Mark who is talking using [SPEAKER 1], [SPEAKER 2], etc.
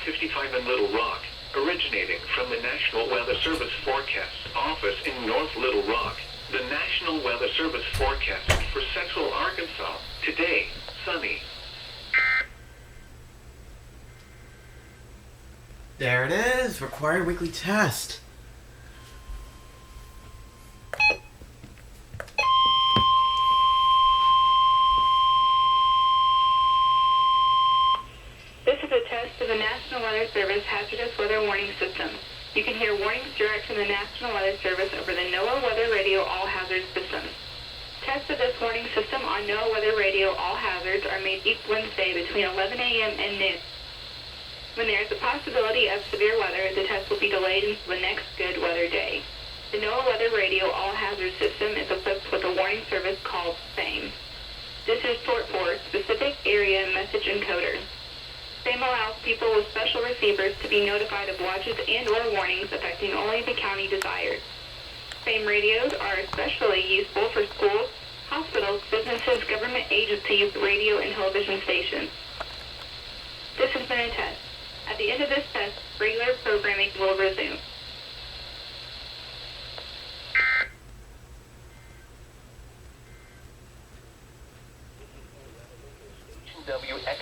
[SPEAKER 1] 55 in Little Rock, originating from the National Weather Service Forecast Office in North Little Rock. The National Weather Service forecast for Central Arkansas. Today, sunny.
[SPEAKER 2] There it is. Required weekly test.
[SPEAKER 3] This is a test of the National Weather Service Hazardous Weather Warning System. You can hear warnings direct from the National Weather Service over the NOAA Weather Radio All Hazards system. Tests of this warning system on NOAA Weather Radio All Hazards are made each Wednesday between 11 a.m. and noon. When there is a possibility of severe weather, the test will be delayed until the next good weather day. The NOAA Weather Radio All Hazards system is equipped with a warning service called SAME. This is short for Specific Area Message Encoder. SAME allows people with special receivers to be notified of watches and or warnings affecting only the county desired. SAME radios are especially useful for schools, hospitals, businesses, government agencies, radio, and television stations. This has been a test. At the end of this test, regular programming will resume.
[SPEAKER 1] WX